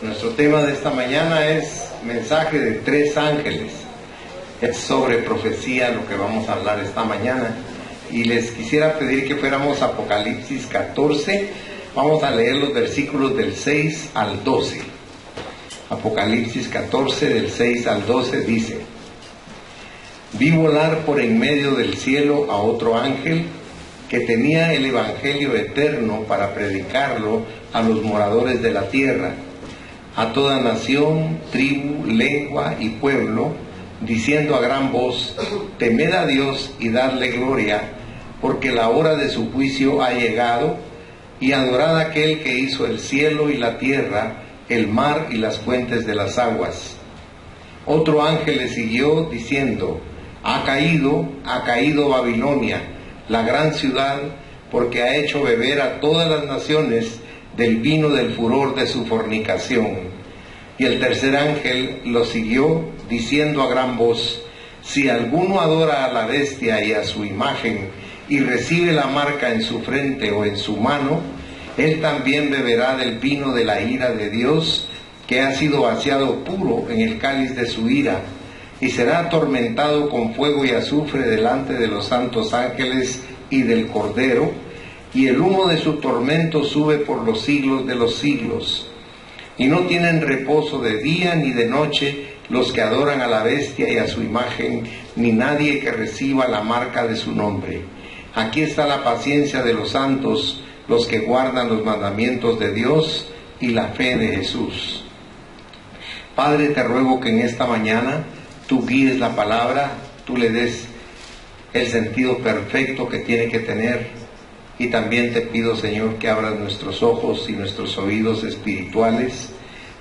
Nuestro tema de esta mañana es mensaje de 3 ángeles. Es sobre profecía lo que vamos a hablar esta mañana. Y les quisiera pedir que fuéramos a Apocalipsis 14. Vamos a leer los versículos del 6 al 12. Apocalipsis 14, del 6 al 12 dice: Vi volar por en medio del cielo a otro ángel que tenía el evangelio eterno para predicarlo a los moradores de la tierra, a toda nación, tribu, lengua y pueblo, diciendo a gran voz: temed a Dios y dadle gloria, porque la hora de su juicio ha llegado, y adorad a aquel que hizo el cielo y la tierra, el mar y las fuentes de las aguas. Otro ángel le siguió diciendo: ha caído Babilonia, la gran ciudad, porque ha hecho beber a todas las naciones del vino del furor de su fornicación. Y el tercer ángel lo siguió diciendo a gran voz: si alguno adora a la bestia y a su imagen, y recibe la marca en su frente o en su mano, él también beberá del vino de la ira de Dios, que ha sido vaciado puro en el cáliz de su ira, y será atormentado con fuego y azufre delante de los santos ángeles y del Cordero, y el humo de su tormento sube por los siglos de los siglos. Y no tienen reposo de día ni de noche los que adoran a la bestia y a su imagen, ni nadie que reciba la marca de su nombre. Aquí está la paciencia de los santos, los que guardan los mandamientos de Dios y la fe de Jesús. Padre, te ruego que en esta mañana tú guíes la palabra, tú le des el sentido perfecto que tiene que tener, y también te pido, Señor, que abras nuestros ojos y nuestros oídos espirituales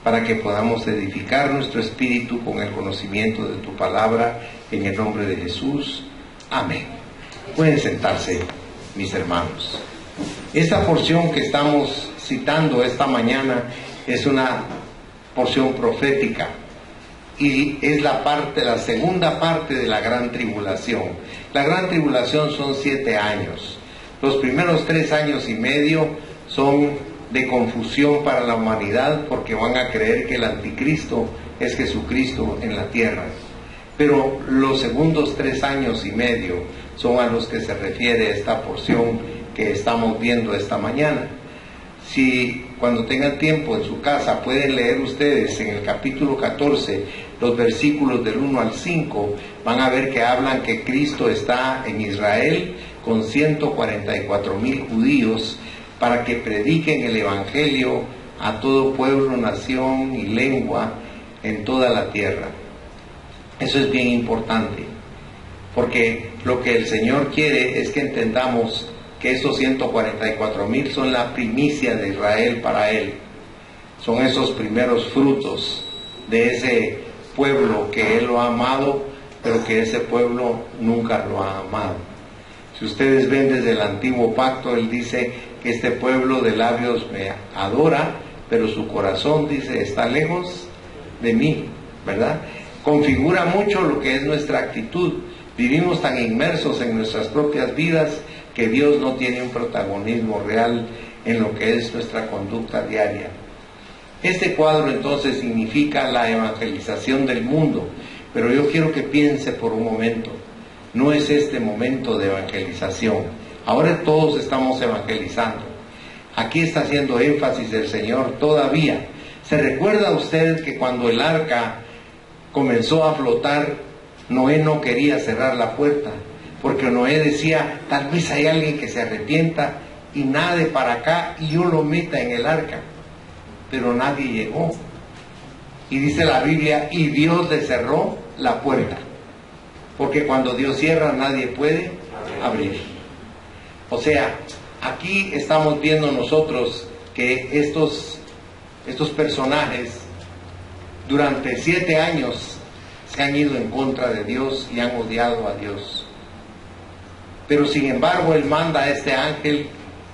para que podamos edificar nuestro espíritu con el conocimiento de tu palabra, en el nombre de Jesús. Amén. Pueden sentarse, mis hermanos. Esta porción que estamos citando esta mañana es una porción profética y es la segunda parte de la gran tribulación. La gran tribulación son 7 años. Los primeros 3 años y medio son de confusión para la humanidad, porque van a creer que el anticristo es Jesucristo en la tierra. Pero los segundos 3 años y medio son a los que se refiere esta porción que estamos viendo esta mañana. Si cuando tengan tiempo en su casa pueden leer ustedes en el capítulo 14 los versículos del 1 al 5, van a ver que hablan que Cristo está en Israel con 144,000 judíos para que prediquen el evangelio a todo pueblo, nación y lengua en toda la tierra. Eso es bien importante, porque lo que el Señor quiere es que entendamos que estos 144,000 son la primicia de Israel para Él. Son esos primeros frutos de ese pueblo que Él lo ha amado, pero que ese pueblo nunca lo ha amado. Si ustedes ven desde el antiguo pacto, Él dice que este pueblo de labios me adora, pero su corazón, dice, está lejos de mí, ¿verdad? Configura mucho lo que es nuestra actitud. Vivimos tan inmersos en nuestras propias vidas que Dios no tiene un protagonismo real en lo que es nuestra conducta diaria. Este cuadro entonces significa la evangelización del mundo, pero yo quiero que piense por un momento, no es este momento de evangelización. Ahora todos estamos evangelizando. Aquí está haciendo énfasis el Señor todavía. ¿Se recuerda usted que cuando el arca comenzó a flotar, Noé no quería cerrar la puerta? Porque Noé decía, tal vez hay alguien que se arrepienta y nade para acá y yo lo meta en el arca. Pero nadie llegó. Y dice la Biblia, y Dios le cerró la puerta. Porque cuando Dios cierra, nadie puede abrir. O sea, aquí estamos viendo nosotros que estos personajes durante 7 años se han ido en contra de Dios y han odiado a Dios. Pero sin embargo Él manda a este ángel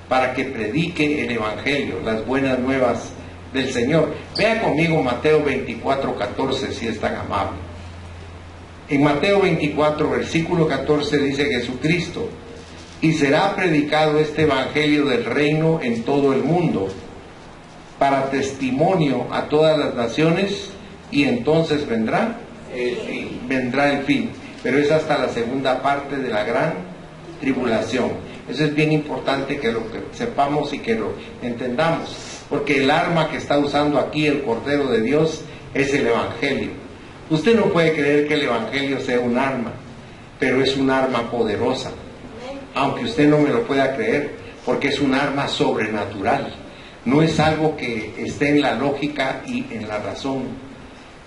para que predique el evangelio, las buenas nuevas del Señor. Vea conmigo Mateo 24:14, si es tan amable. En Mateo 24, versículo 14 dice Jesucristo: y será predicado este evangelio del reino en todo el mundo, para testimonio a todas las naciones, y entonces vendrá el fin. Pero es hasta la segunda parte de la gran tribulación. Eso es bien importante que lo sepamos y que lo entendamos, porque el arma que está usando aquí el Cordero de Dios es el Evangelio. Usted no puede creer que el Evangelio sea un arma, pero es un arma poderosa, aunque usted no me lo pueda creer, porque es un arma sobrenatural. No es algo que esté en la lógica y en la razón.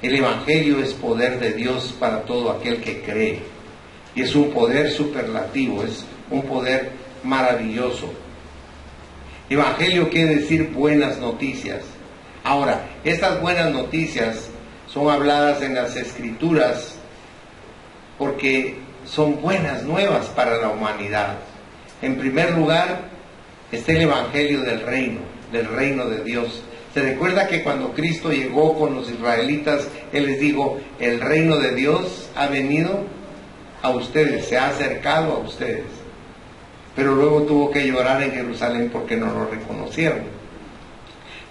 El Evangelio es poder de Dios para todo aquel que cree, y es un poder superlativo, es un poder maravilloso. Evangelio quiere decir buenas noticias. Ahora, estas buenas noticias son habladas en las Escrituras porque son buenas nuevas para la humanidad. En primer lugar, está el Evangelio del reino de Dios. Se recuerda que cuando Cristo llegó con los israelitas, Él les dijo: el reino de Dios ha venido a ustedes, se ha acercado a ustedes. Pero luego tuvo que llorar en Jerusalén porque no lo reconocieron.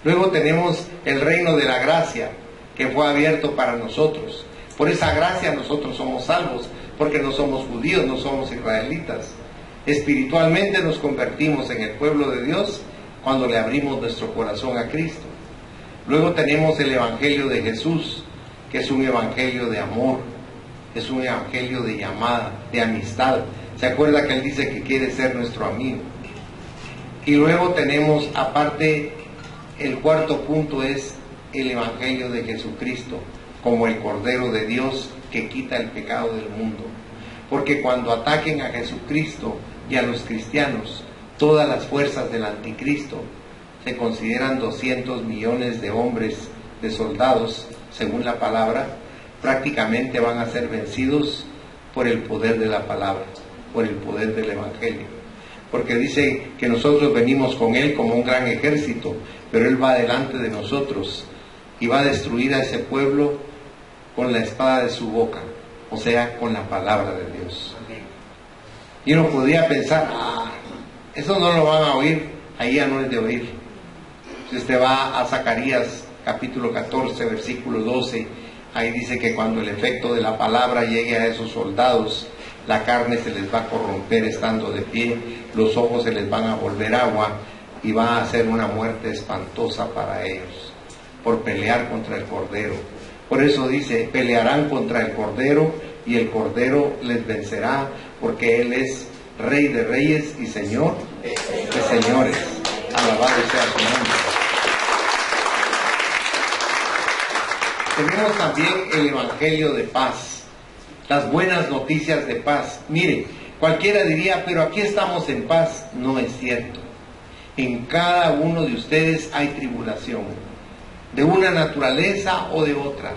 Luego tenemos el reino de la gracia, que fue abierto para nosotros. Por esa gracia nosotros somos salvos, porque no somos judíos, no somos israelitas. Espiritualmente nos convertimos en el pueblo de Dios cuando le abrimos nuestro corazón a Cristo. Luego tenemos el Evangelio de Jesús, que es un evangelio de amor, es un evangelio de llamada, de amistad. ¿Se acuerda que Él dice que quiere ser nuestro amigo? Y luego tenemos, aparte, el cuarto punto es el Evangelio de Jesucristo, como el Cordero de Dios que quita el pecado del mundo. Porque cuando ataquen a Jesucristo y a los cristianos, todas las fuerzas del anticristo, se consideran 200 millones de hombres, de soldados, según la palabra, prácticamente van a ser vencidos por el poder de la palabra, por el poder del Evangelio. Porque dice que nosotros venimos con Él como un gran ejército, pero Él va delante de nosotros y va a destruir a ese pueblo con la espada de su boca, o sea, con la palabra de Dios. Y uno podría pensar: eso no lo van a oír, ahí ya no es de oír. Si usted va a Zacarías capítulo 14, versículo 12, ahí dice que cuando el efecto de la palabra llegue a esos soldados, la carne se les va a corromper estando de pie, los ojos se les van a volver agua y va a ser una muerte espantosa para ellos, por pelear contra el Cordero. Por eso dice: pelearán contra el Cordero y el Cordero les vencerá, porque Él es Rey de reyes y Señor de señores. Alabado sea su nombre. Tenemos también el Evangelio de paz, las buenas noticias de paz. Mire, cualquiera diría: pero aquí estamos en paz. No es cierto. En cada uno de ustedes hay tribulación, de una naturaleza o de otra.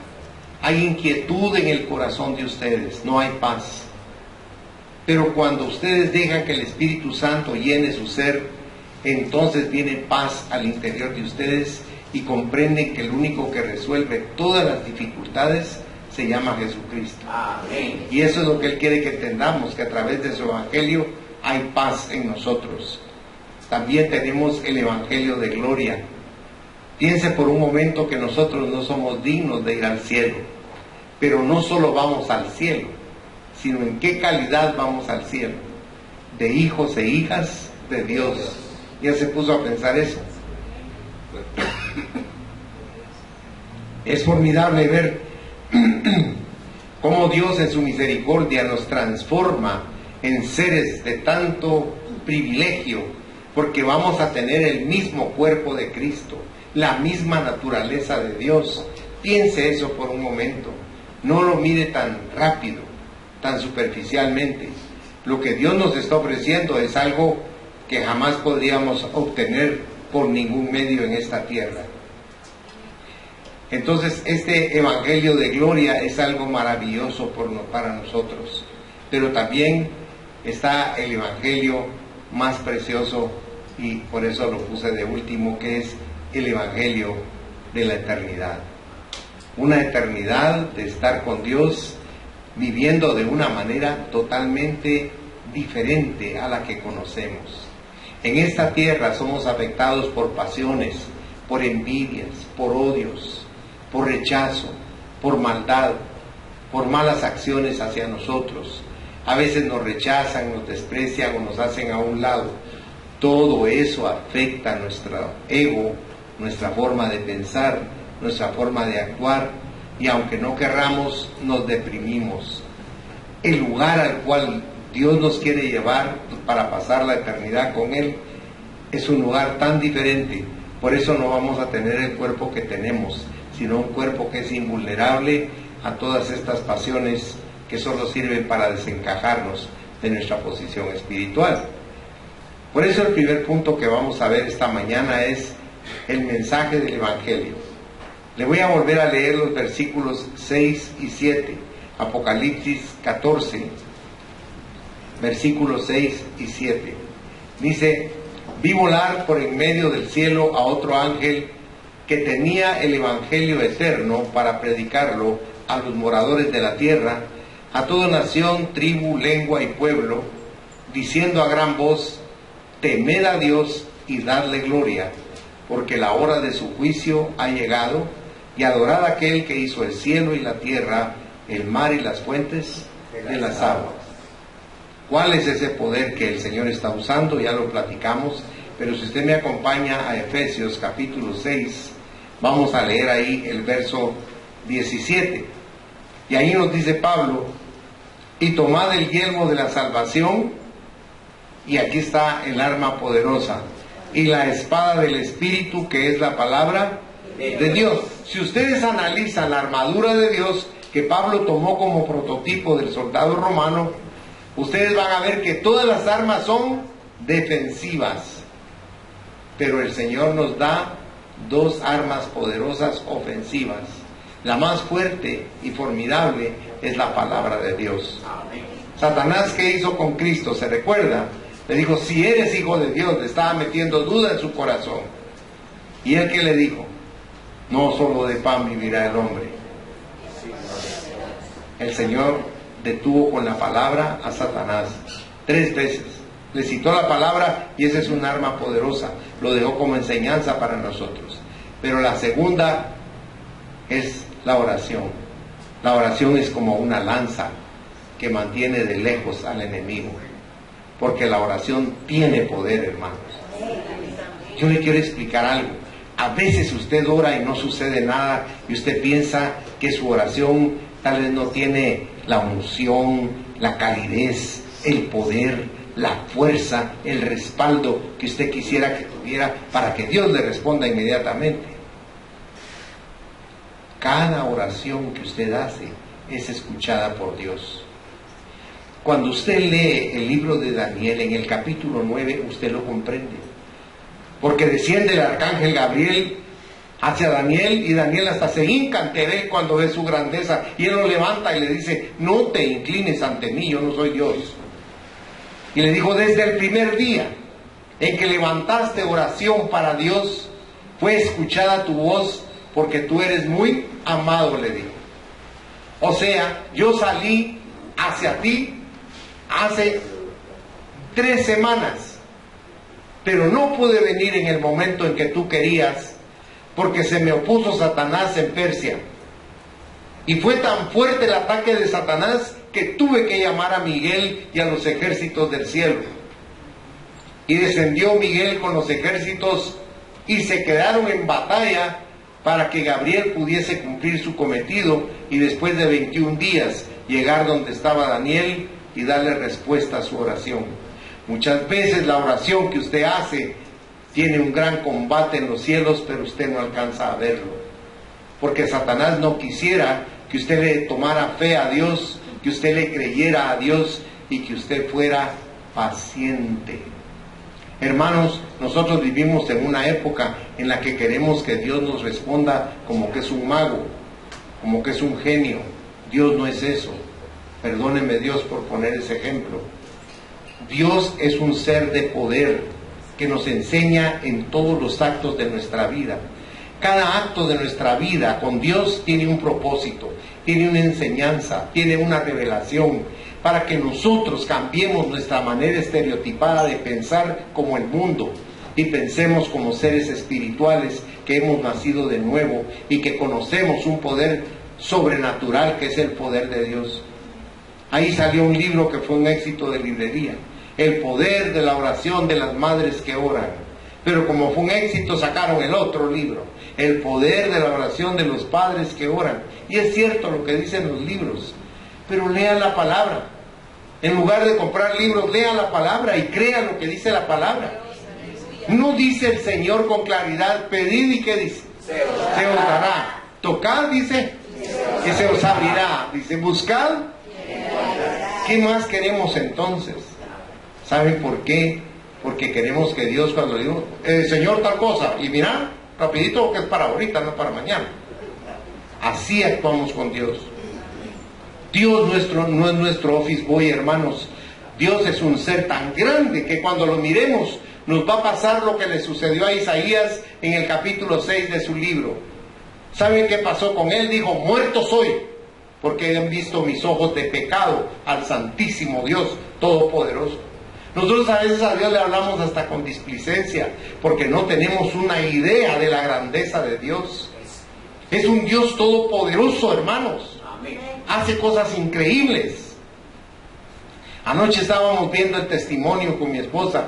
Hay inquietud en el corazón de ustedes, no hay paz. Pero cuando ustedes dejan que el Espíritu Santo llene su ser, entonces viene paz al interior de ustedes y comprenden que el único que resuelve todas las dificultades se llama Jesucristo. Amén. Y eso es lo que Él quiere que entendamos, que a través de su Evangelio hay paz en nosotros. También tenemos el Evangelio de gloria. Piense por un momento que nosotros no somos dignos de ir al cielo, pero no solo vamos al cielo, sino en qué calidad vamos al cielo: de hijos e hijas de Dios. ¿Ya se puso a pensar eso? Es formidable ver cómo Dios en su misericordia nos transforma en seres de tanto privilegio, porque vamos a tener el mismo cuerpo de Cristo, la misma naturaleza de Dios. Piense eso por un momento, no lo mire tan rápido, tan superficialmente. Lo que Dios nos está ofreciendo es algo que jamás podríamos obtener por ningún medio en esta tierra. Entonces, este Evangelio de gloria es algo maravilloso para nosotros, pero también está el Evangelio más precioso, y por eso lo puse de último, que es el Evangelio de la eternidad. Una eternidad de estar con Dios, viviendo de una manera totalmente diferente a la que conocemos. En esta tierra somos afectados por pasiones, por envidias, por odios, por rechazo, por maldad, por malas acciones hacia nosotros. A veces nos rechazan, nos desprecian o nos hacen a un lado. Todo eso afecta nuestro ego, nuestra forma de pensar, nuestra forma de actuar, y aunque no querramos, nos deprimimos. El lugar al cual Dios nos quiere llevar para pasar la eternidad con Él es un lugar tan diferente. Por eso no vamos a tener el cuerpo que tenemos, sino un cuerpo que es invulnerable a todas estas pasiones que solo sirven para desencajarnos de nuestra posición espiritual. Por eso el primer punto que vamos a ver esta mañana es el mensaje del Evangelio. Le voy a volver a leer los versículos 6 y 7, Apocalipsis 14, versículos 6 y 7. Dice: vi volar por en medio del cielo a otro ángel que tenía el Evangelio eterno para predicarlo a los moradores de la tierra, a toda nación, tribu, lengua y pueblo, diciendo a gran voz: temed a Dios y dadle gloria, porque la hora de su juicio ha llegado, y adorad a aquel que hizo el cielo y la tierra, el mar y las fuentes de las aguas. ¿Cuál es ese poder que el Señor está usando? Ya lo platicamos, pero si usted me acompaña a Efesios capítulo 6, vamos a leer ahí el verso 17. Y ahí nos dice Pablo: y tomad el yelmo de la salvación, y aquí está el arma poderosa, y la espada del Espíritu, que es la palabra de Dios. Si ustedes analizan la armadura de Dios que Pablo tomó como prototipo del soldado romano, ustedes van a ver que todas las armas son defensivas, pero el Señor nos da dos armas poderosas ofensivas. La más fuerte y formidable es la palabra de Dios. Satanás, ¿qué hizo con Cristo? ¿Se recuerda? Le dijo: si eres hijo de Dios. Le estaba metiendo duda en su corazón. ¿Y él qué le dijo? No solo de pan vivirá el hombre. El Señor detuvo con la palabra a Satanás 3 veces. Le citó la palabra, y esa es un arma poderosa. Lo dejó como enseñanza para nosotros. Pero la segunda es la oración. La oración es como una lanza que mantiene de lejos al enemigo, porque la oración tiene poder, hermanos. Yo le quiero explicar algo. A veces usted ora y no sucede nada, y usted piensa que su oración tal vez no tiene la unción, la calidez, el poder, la fuerza, el respaldo que usted quisiera que tuviera para que Dios le responda inmediatamente. Cada oración que usted hace es escuchada por Dios. Cuando usted lee el libro de Daniel, en el capítulo 9, usted lo comprende. Porque desciende el arcángel Gabriel hacia Daniel, y Daniel hasta se hinca ante él cuando ve su grandeza, y él lo levanta y le dice: no te inclines ante mí, yo no soy Dios. Y le dijo: desde el primer día en que levantaste oración para Dios, fue escuchada tu voz, porque tú eres muy amado, le dijo. O sea, yo salí hacia ti hace 3 semanas, pero no pude venir en el momento en que tú querías, porque se me opuso Satanás en Persia. Y fue tan fuerte el ataque de Satanás que tuve que llamar a Miguel y a los ejércitos del cielo. Y descendió Miguel con los ejércitos y se quedaron en batalla para que Gabriel pudiese cumplir su cometido, y después de 21 días llegar donde estaba Daniel y darle respuesta a su oración. Muchas veces la oración que usted hace tiene un gran combate en los cielos, pero usted no alcanza a verlo, porque Satanás no quisiera que usted le tomara fe a Dios, que usted le creyera a Dios y que usted fuera paciente. Hermanos, nosotros vivimos en una época en la que queremos que Dios nos responda como que es un mago, como que es un genio. Dios no es eso. Perdóneme Dios por poner ese ejemplo. Dios es un ser de poder que nos enseña en todos los actos de nuestra vida. Cada acto de nuestra vida con Dios tiene un propósito, tiene una enseñanza, tiene una revelación, para que nosotros cambiemos nuestra manera estereotipada de pensar como el mundo y pensemos como seres espirituales que hemos nacido de nuevo y que conocemos un poder sobrenatural que es el poder de Dios. Ahí salió un libro que fue un éxito de librería, El poder de la oración de las madres que oran. Pero como fue un éxito, sacaron el otro libro, El poder de la oración de los padres que oran. Y es cierto lo que dicen los libros, pero lean la palabra. En lugar de comprar libros, lean la palabra y crean lo que dice la palabra. No dice el Señor con claridad, pedid y ¿qué dice? Se os dará. Tocad, dice, y se os abrirá. Dice, buscad. ¿Qué más queremos entonces? ¿Saben por qué? Porque queremos que Dios, cuando digo, Señor tal cosa, y mira, rapidito que es para ahorita, no para mañana. Así actuamos con Dios. Dios no es nuestro office boy, hermanos. Dios es un ser tan grande que cuando lo miremos nos va a pasar lo que le sucedió a Isaías en el capítulo 6 de su libro. ¿Saben qué pasó con él? Dijo, muerto soy, porque han visto mis ojos de pecado al Santísimo Dios Todopoderoso. Nosotros a veces a Dios le hablamos hasta con displicencia, porque no tenemos una idea de la grandeza de Dios. Es un Dios todopoderoso, hermanos. Hace cosas increíbles. Anoche estábamos viendo el testimonio con mi esposa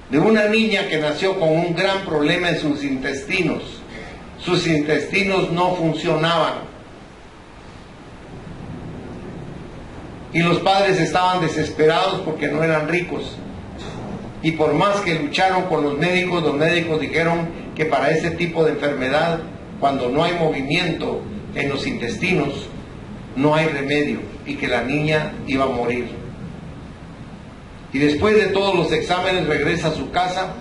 de una niña que nació con un gran problema en sus intestinos. Sus intestinos no funcionaban. Y los padres estaban desesperados porque no eran ricos. Y por más que lucharon con los médicos dijeron que para ese tipo de enfermedad, cuando no hay movimiento en los intestinos, no hay remedio y que la niña iba a morir. Y después de todos los exámenes regresa a su casa,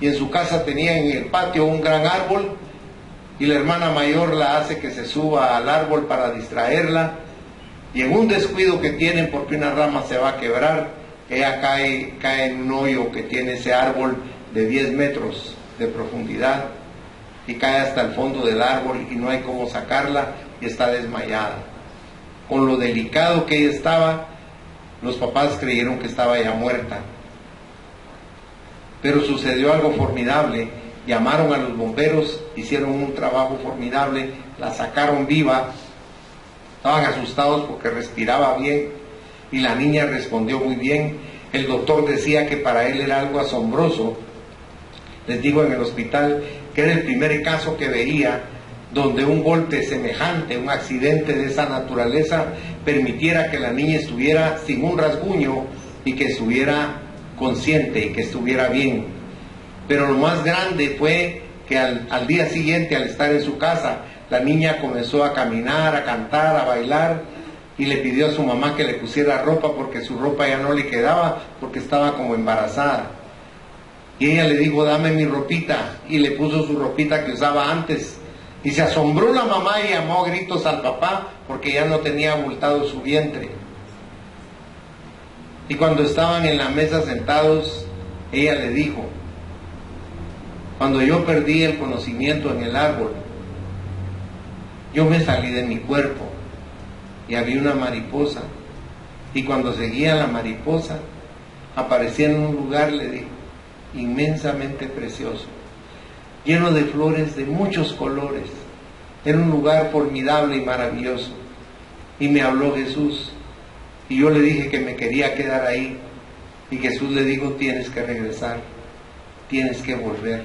y en su casa tenía en el patio un gran árbol, y la hermana mayor la hace que se suba al árbol para distraerla, y en un descuido que tienen porque una rama se va a quebrar, ella cae en un hoyo que tiene ese árbol de 10 metros de profundidad, y cae hasta el fondo del árbol y no hay cómo sacarla y está desmayada. Con lo delicado que ella estaba, los papás creyeron que estaba ya muerta. Pero sucedió algo formidable. Llamaron a los bomberos, hicieron un trabajo formidable, la sacaron viva. Estaban asustados porque respiraba bien y la niña respondió muy bien. El doctor decía que para él era algo asombroso. Les digo, en el hospital, que era el primer caso que veía donde un golpe semejante, un accidente de esa naturaleza, permitiera que la niña estuviera sin un rasguño y que estuviera consciente y que estuviera bien. Pero lo más grande fue que al día siguiente, al estar en su casa, la niña comenzó a caminar, a cantar, a bailar, y le pidió a su mamá que le pusiera ropa porque su ropa ya no le quedaba porque estaba como embarazada. Y ella le dijo, dame mi ropita, y le puso su ropita que usaba antes. Y se asombró la mamá y llamó a gritos al papá porque ya no tenía abultado su vientre. Y cuando estaban en la mesa sentados, ella le dijo, cuando yo perdí el conocimiento en el árbol, yo me salí de mi cuerpo y había una mariposa, y cuando seguía la mariposa aparecía en un lugar, le dijo, inmensamente precioso, lleno de flores de muchos colores. Era un lugar formidable y maravilloso. Y me habló Jesús, y yo le dije que me quería quedar ahí, y Jesús le dijo, tienes que regresar, tienes que volver.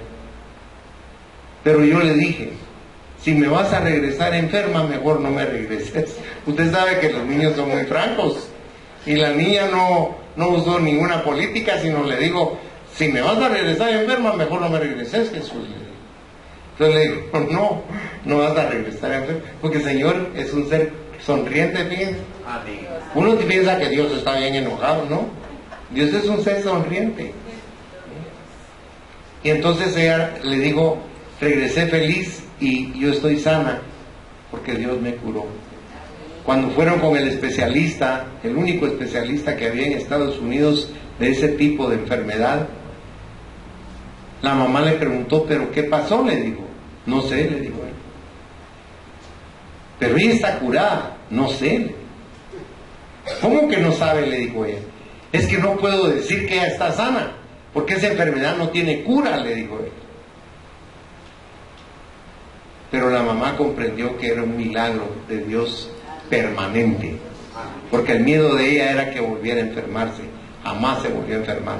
Pero yo le dije, si me vas a regresar enferma, mejor no me regreses. Usted sabe que los niños son muy francos, y la niña no usó ninguna política, sino le digo, si me vas a regresar enferma, mejor no me regreses, Jesús. Entonces le digo, no vas a regresar enferma, porque el Señor es un ser sonriente, fíjense. Uno piensa que Dios está bien enojado, ¿no? Dios es un ser sonriente. Y entonces ella le digo, regresé feliz y yo estoy sana, porque Dios me curó. Cuando fueron con el especialista, el único especialista que había en Estados Unidos de ese tipo de enfermedad, la mamá le preguntó, ¿pero qué pasó? Le dijo. No sé, le dijo él. Pero ella está curada. No sé. ¿Cómo que no sabe? Le dijo ella. Es que no puedo decir que ella está sana, porque esa enfermedad no tiene cura, le dijo él. pero la mamá comprendió que era un milagro de Dios permanente, porque el miedo de ella era que volviera a enfermarse. Jamás se volvió a enfermar.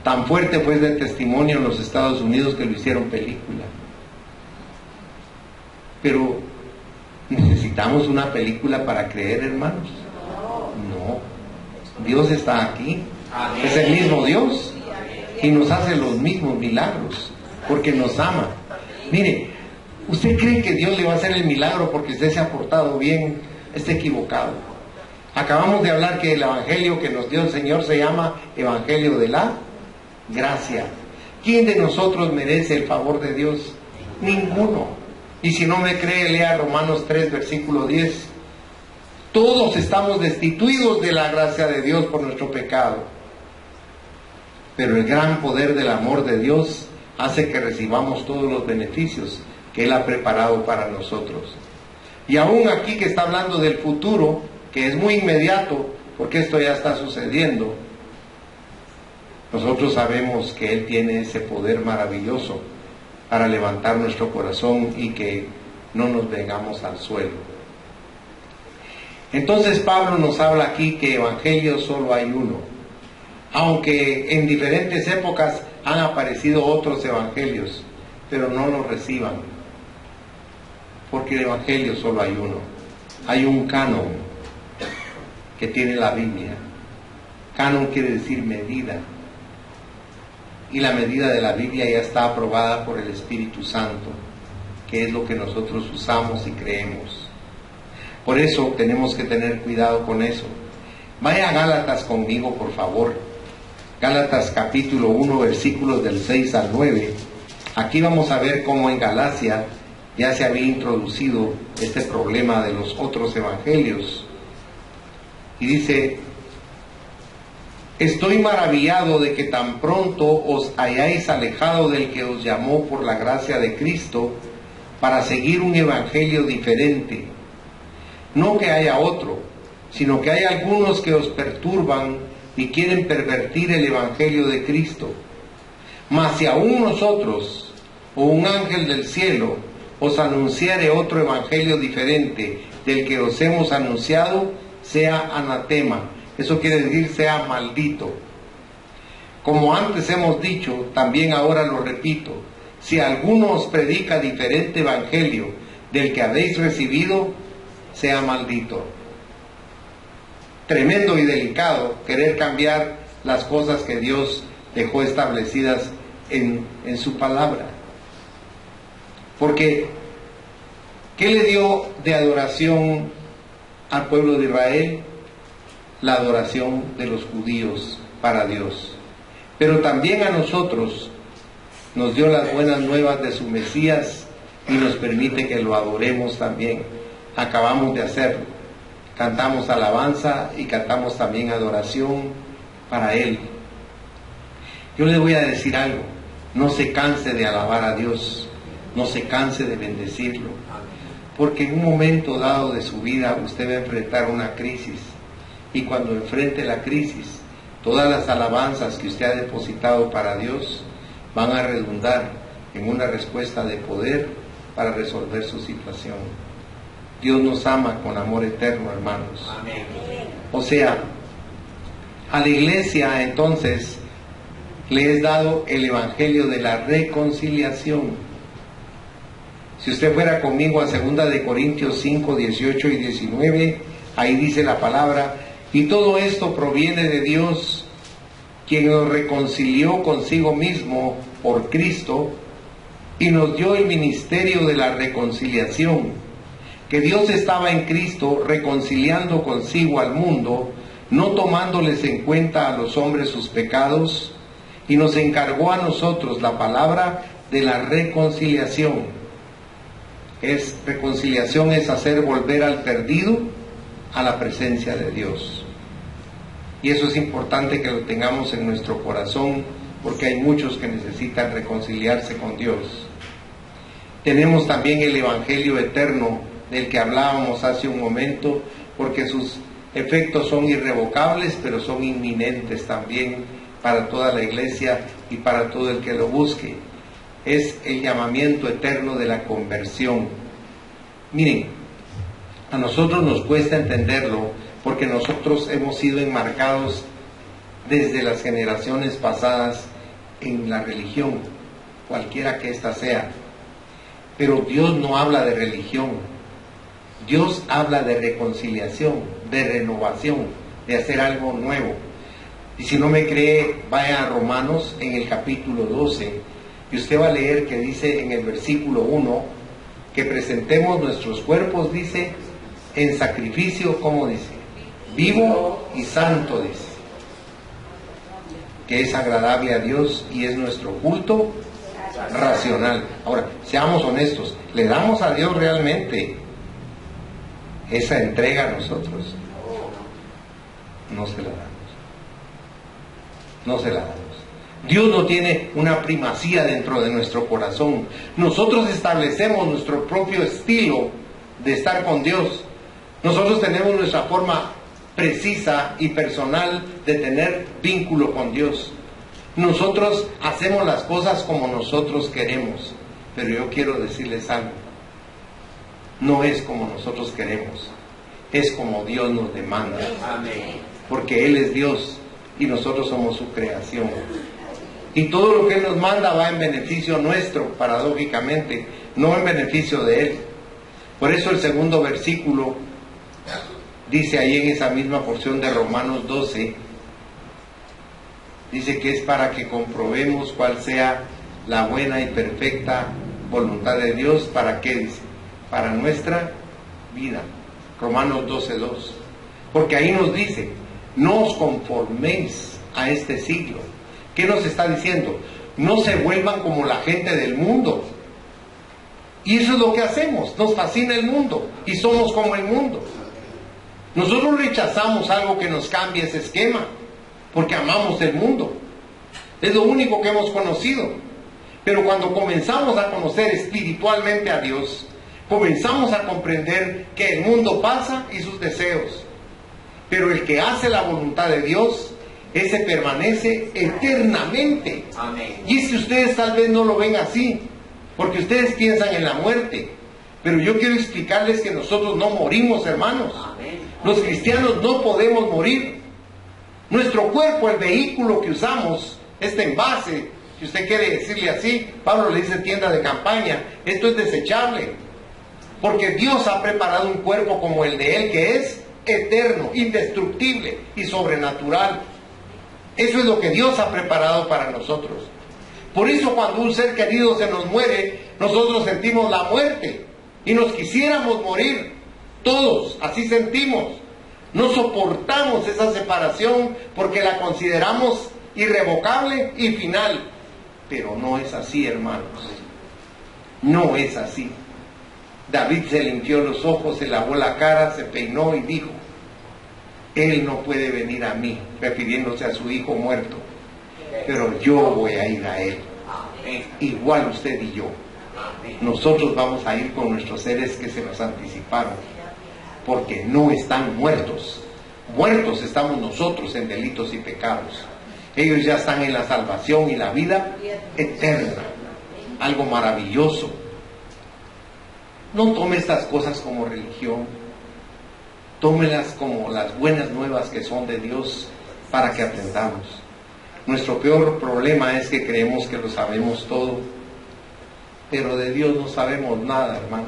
Tan fuerte fue ese testimonio en los Estados Unidos que lo hicieron película. Pero ¿necesitamos una película para creer, hermanos? No. Dios está aquí. Es el mismo Dios y nos hace los mismos milagros porque nos ama. Mire, ¿usted cree que Dios le va a hacer el milagro porque usted se ha portado bien? Está equivocado. Acabamos de hablar que el evangelio que nos dio el Señor se llama evangelio de la gracia. ¿Quién de nosotros merece el favor de Dios? Ninguno. Y si no me cree, lea Romanos 3, versículo 10. Todos estamos destituidos de la gracia de Dios por nuestro pecado. Pero el gran poder del amor de Dios hace que recibamos todos los beneficios que Él ha preparado para nosotros. Y aún aquí que está hablando del futuro, que es muy inmediato, porque esto ya está sucediendo, nosotros sabemos que Él tiene ese poder maravilloso para levantar nuestro corazón y que no nos vengamos al suelo. Entonces Pablo nos habla aquí que evangelio solo hay uno, aunque en diferentes épocas han aparecido otros evangelios, pero no los reciban, porque el evangelio solo hay uno. Hay un canon que tiene la Biblia. Canon quiere decir medida, y la medida de la Biblia ya está aprobada por el Espíritu Santo, que es lo que nosotros usamos y creemos. Por eso tenemos que tener cuidado con eso. Vaya a Gálatas conmigo, por favor. Gálatas capítulo 1, versículos del 6 al 9. Aquí vamos a ver cómo en Galacia ya se había introducido este problema de los otros evangelios. Y dice: estoy maravillado de que tan pronto os hayáis alejado del que os llamó por la gracia de Cristo para seguir un evangelio diferente. No que haya otro, sino que hay algunos que os perturban y quieren pervertir el evangelio de Cristo. Mas si aún nosotros o un ángel del cielo os anunciare otro evangelio diferente del que os hemos anunciado, sea anatema. Eso quiere decir sea maldito. Como antes hemos dicho, también ahora lo repito: si alguno os predica diferente evangelio del que habéis recibido, sea maldito. Tremendo y delicado querer cambiar las cosas que Dios dejó establecidas en su palabra. Porque ¿qué le dio de adoración al pueblo de Israel? La adoración de los judíos para Dios. Pero también a nosotros nos dio las buenas nuevas de su Mesías y nos permite que lo adoremos también. Acabamos de hacerlo. Cantamos alabanza y cantamos también adoración para Él. Yo le voy a decir algo: no se canse de alabar a Dios, no se canse de bendecirlo, porque en un momento dado de su vida usted va a enfrentar una crisis, y cuando enfrente la crisis, todas las alabanzas que usted ha depositado para Dios van a redundar en una respuesta de poder para resolver su situación. Dios nos ama con amor eterno, hermanos. Amén. O sea, a la iglesia entonces le es dado el evangelio de la reconciliación. Si usted fuera conmigo a 2 de Corintios 5, 18 y 19, ahí dice la palabra: y todo esto proviene de Dios, quien nos reconcilió consigo mismo por Cristo y nos dio el ministerio de la reconciliación. Que Dios estaba en Cristo reconciliando consigo al mundo, no tomándoles en cuenta a los hombres sus pecados, y nos encargó a nosotros la palabra de la reconciliación. Reconciliación es hacer volver al perdido a la presencia de Dios. Y eso es importante que lo tengamos en nuestro corazón, porque hay muchos que necesitan reconciliarse con Dios. Tenemos también el evangelio eterno del que hablábamos hace un momento, porque sus efectos son irrevocables, pero son inminentes también para toda la iglesia y para todo el que lo busque. es el llamamiento eterno de la conversión. Miren, a nosotros nos cuesta entenderlo porque nosotros hemos sido enmarcados desde las generaciones pasadas en la religión, cualquiera que ésta sea. Pero Dios no habla de religión, Dios habla de reconciliación, de renovación, de hacer algo nuevo. Y si no me cree, vaya a Romanos en el capítulo 12 y usted va a leer que dice en el versículo 1 que presentemos nuestros cuerpos, dice, en sacrificio, ¿cómo dice? Vivo y santo, dice, que es agradable a Dios y es nuestro culto racional. Ahora, seamos honestos, ¿le damos a Dios realmente esa entrega a nosotros? No se la damos. No se la damos. Dios no tiene una primacía dentro de nuestro corazón. Nosotros establecemos nuestro propio estilo de estar con Dios. Nosotros tenemos nuestra forma precisa y personal de tener vínculo con Dios. Nosotros hacemos las cosas como nosotros queremos, pero yo quiero decirles algo. No es como nosotros queremos, es como Dios nos demanda. Amén. Porque Él es Dios y nosotros somos su creación. Y todo lo que Él nos manda va en beneficio nuestro, paradójicamente, no en beneficio de Él. Por eso el segundo versículo dice ahí en esa misma porción de Romanos 12, dice que es para que comprobemos cuál sea la buena y perfecta voluntad de Dios. ¿Para qué? Dice, para nuestra vida. Romanos 12:2. Porque ahí nos dice, no os conforméis a este siglo. ¿Qué nos está diciendo? No se vuelvan como la gente del mundo. Y eso es lo que hacemos. Nos fascina el mundo y somos como el mundo. Nosotros rechazamos algo que nos cambie ese esquema porque amamos el mundo. Es lo único que hemos conocido. Pero cuando comenzamos a conocer espiritualmente a Dios, comenzamos a comprender que el mundo pasa y sus deseos. Pero el que hace la voluntad de Dios, ese permanece eternamente. Amén. Y si ustedes tal vez no lo ven así, porque ustedes piensan en la muerte, pero yo quiero explicarles que nosotros no morimos, hermanos. Amén. Los cristianos no podemos morir. Nuestro cuerpo, el vehículo que usamos, este envase, si usted quiere decirle así, Pablo le dice tienda de campaña, esto es desechable, porque Dios ha preparado un cuerpo como el de Él, que es eterno, indestructible y sobrenatural. Eso es lo que Dios ha preparado para nosotros. Por eso cuando un ser querido se nos muere, nosotros sentimos la muerte y nos quisiéramos morir. Todos así sentimos. No soportamos esa separación porque la consideramos irrevocable y final. Pero no es así, hermanos. No es así. David se limpió los ojos, se lavó la cara, se peinó y dijo, Él no puede venir a mí, refiriéndose a su hijo muerto, pero yo voy a ir a Él. Igual usted y yo. Nosotros vamos a ir con nuestros seres que se nos anticiparon, porque no están muertos. Muertos estamos nosotros en delitos y pecados. Ellos ya están en la salvación y la vida eterna. Algo maravilloso. No tome estas cosas como religión. Tómelas como las buenas nuevas que son de Dios para que aprendamos. Nuestro peor problema es que creemos que lo sabemos todo, pero de Dios no sabemos nada, hermanos.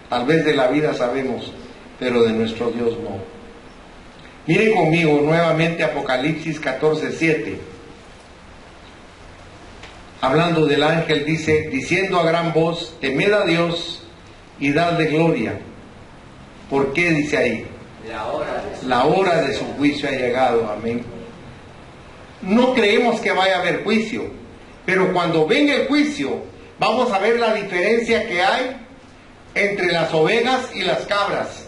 Tal vez de la vida sabemos, pero de nuestro Dios no. Miren conmigo nuevamente Apocalipsis 14:7. Hablando del ángel, dice, diciendo a gran voz, temed a Dios y dadle gloria. ¿Por qué dice ahí? La hora de su juicio ha llegado. Amén. No creemos que vaya a haber juicio, pero cuando venga el juicio, vamos a ver la diferencia que hay entre las ovejas y las cabras.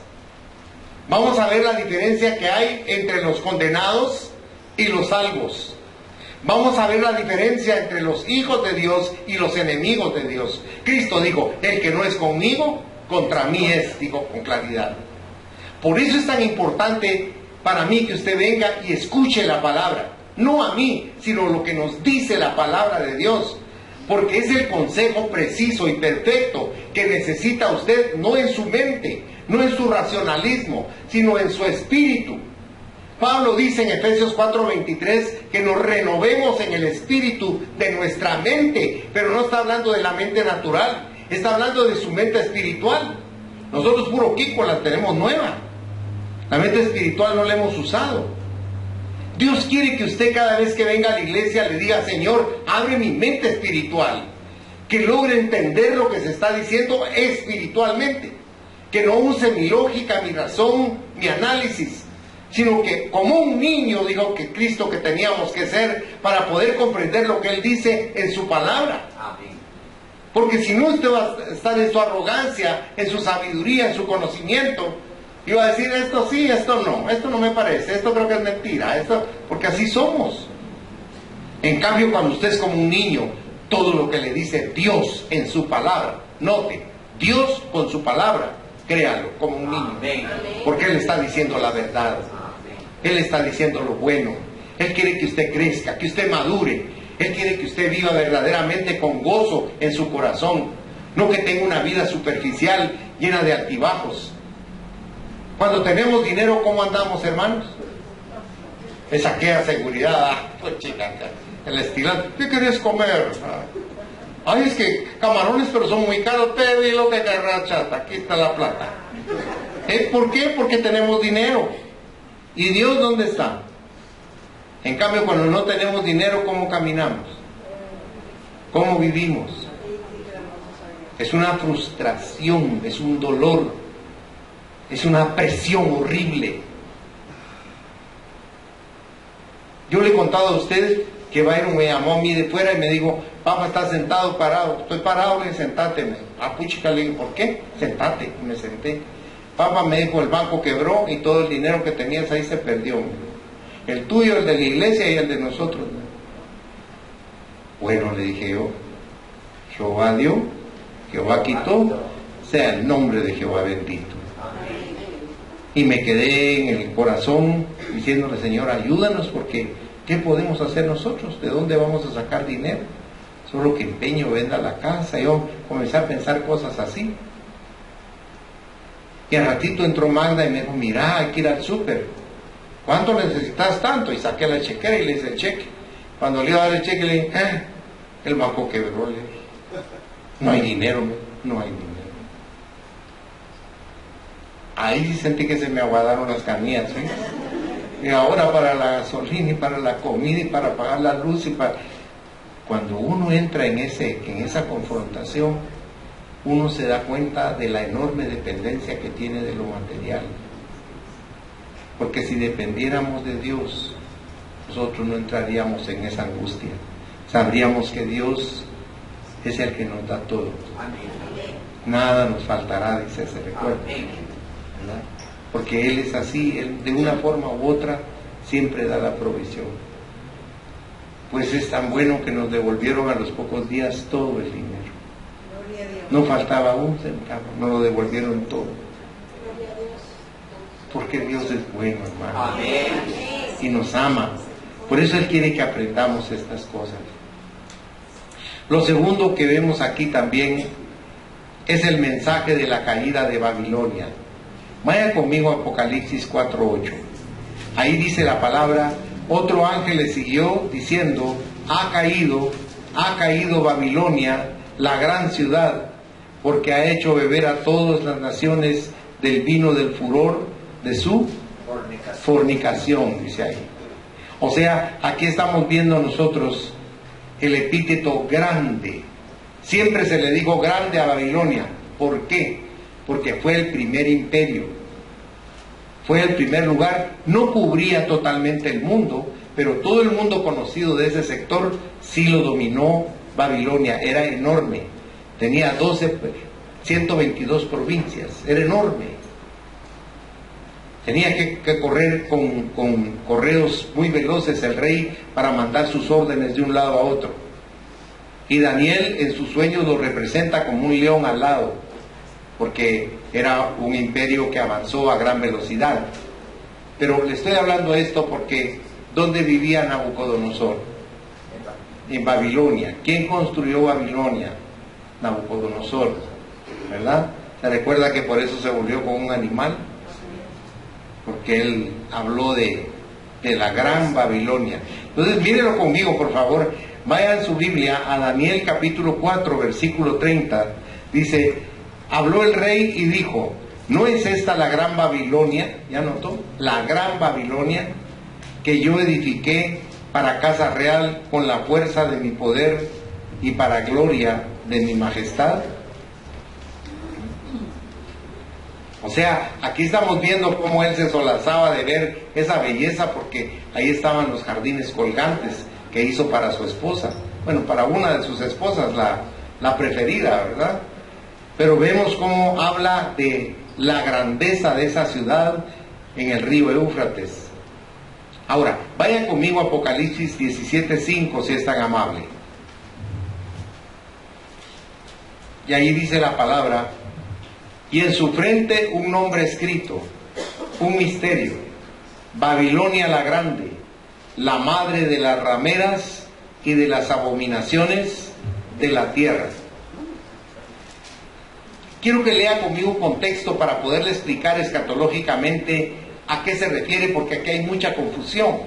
Vamos a ver la diferencia que hay entre los condenados y los salvos. Vamos a ver la diferencia entre los hijos de Dios y los enemigos de Dios. Cristo dijo, el que no es conmigo, contra mí es, dijo con claridad. Por eso es tan importante para mí que usted venga y escuche la palabra. No a mí, sino lo que nos dice la palabra de Dios. porque es el consejo preciso y perfecto que necesita usted, no en su mente, no en su racionalismo, sino en su espíritu. Pablo dice en Efesios 4:23 que nos renovemos en el espíritu de nuestra mente, pero no está hablando de la mente natural, está hablando de su mente espiritual. Nosotros puro Kiko la tenemos nueva, la mente espiritual no la hemos usado. Dios quiere que usted cada vez que venga a la iglesia le diga: Señor, abre mi mente espiritual, que logre entender lo que se está diciendo espiritualmente, que no use mi lógica, mi razón, mi análisis, sino que como un niño, dijo que Cristo, que teníamos que ser para poder comprender lo que Él dice en su palabra. Amén. Porque si no, usted va a estar en su arrogancia, en su sabiduría, en su conocimiento, y va a decir: esto sí, esto no me parece, esto creo que es mentira, esto, porque así somos. En cambio, cuando usted es como un niño, todo lo que le dice Dios en su palabra, note, Dios con su palabra, créalo, como un niño. Amén. Porque Él está diciendo la verdad. Él está diciendo lo bueno. Él quiere que usted crezca, que usted madure. Él quiere que usted viva verdaderamente con gozo en su corazón, no que tenga una vida superficial llena de altibajos. Cuando tenemos dinero, ¿cómo andamos, hermanos? Es aquella seguridad. Pues chica, el estilante. ¿Qué querés comer? Ay, es que camarones, pero son muy caros. Pedí lo que querrás, chata. Aquí está la plata. ¿Por qué? Porque tenemos dinero. ¿Y Dios dónde está? En cambio, cuando no tenemos dinero, ¿cómo caminamos? ¿Cómo vivimos? Es una frustración, es un dolor, es una presión horrible. Yo le he contado a ustedes que Byron me llamó a mí de fuera y me dijo: papá, ¿estás sentado, parado? Estoy parado, le sentate. Puchica, le digo: ¿por qué? Sentate. Y me senté. Papá, me dijo, el banco quebró y todo el dinero que tenías ahí se perdió. El tuyo, el de la iglesia y el de nosotros. Bueno, le dije yo, Jehová dio, Jehová quitó, sea el nombre de Jehová bendito. Y me quedé en el corazón diciéndole: Señor, ayúdanos, porque ¿qué podemos hacer nosotros? ¿De dónde vamos a sacar dinero? Solo que empeño, venda la casa. Yo comencé a pensar cosas así. Y al ratito entró Magda y me dijo: mira, hay que ir al súper. ¿Cuánto necesitas? Tanto. Y saqué la chequera y le hice el cheque. Cuando le iba a dar el cheque, le dije: el banco quebró. Le dije: no hay dinero, no hay dinero. Ahí sí sentí que se me aguadaron las canillas, ¿sí? Y ahora para la gasolina y para la comida y para pagar la luz y para... Cuando uno entra en esa confrontación, uno se da cuenta de la enorme dependencia que tiene de lo material. Porque si dependiéramos de Dios, nosotros no entraríamos en esa angustia. Sabríamos que Dios es el que nos da todo. Nada nos faltará, dice ese recuerdo. ¿Verdad? Porque Él es así, Él de una forma u otra siempre da la provisión. Pues es tan bueno que nos devolvieron a los pocos días todo el dinero. No faltaba un centavo, nos lo devolvieron todo. Porque Dios es bueno, hermano. Amén. Y nos ama. Por eso Él quiere que aprendamos estas cosas. Lo segundo que vemos aquí también es el mensaje de la caída de Babilonia. Vaya conmigo a Apocalipsis 4:8. Ahí dice la palabra: otro ángel le siguió diciendo: ha caído Babilonia, la gran ciudad, porque ha hecho beber a todas las naciones del vino del furor de su fornicación, dice ahí. O sea, aquí estamos viendo nosotros el epíteto grande. Siempre se le dijo grande a Babilonia. ¿Por qué? Porque fue el primer imperio. Fue el primer lugar. No cubría totalmente el mundo, pero todo el mundo conocido de ese sector sí lo dominó Babilonia. Era enorme. Tenía 122 provincias. Era enorme. Tenía que correr con correos muy veloces el rey para mandar sus órdenes de un lado a otro. Y Daniel en sus sueños lo representa como un león alado, porque era un imperio que avanzó a gran velocidad. Pero le estoy hablando esto porque ¿dónde vivía Nabucodonosor? en Babilonia. ¿Quién construyó Babilonia? Nabucodonosor, ¿verdad? ¿Se recuerda que por eso se volvió con un animal? Porque él habló de la gran Babilonia. Entonces, mírenlo conmigo, por favor. Vaya en su Biblia a Daniel capítulo 4, versículo 30. Dice, habló el rey y dijo, ¿no es esta la gran Babilonia? ¿Ya notó? La gran Babilonia que yo edifiqué para casa real con la fuerza de mi poder y para gloria de mi majestad. O sea, aquí estamos viendo cómo él se solazaba de ver esa belleza, porque ahí estaban los jardines colgantes que hizo para su esposa. Bueno, para una de sus esposas, la preferida, ¿verdad? Pero vemos cómo habla de la grandeza de esa ciudad en el río Éufrates. Ahora, vayan conmigo a Apocalipsis 17:5, si es tan amable. Y ahí dice la palabra, y en su frente un nombre escrito, un misterio, Babilonia la grande, la madre de las rameras y de las abominaciones de la tierra. Quiero que lea conmigo un contexto para poderle explicar escatológicamente a qué se refiere, porque aquí hay mucha confusión.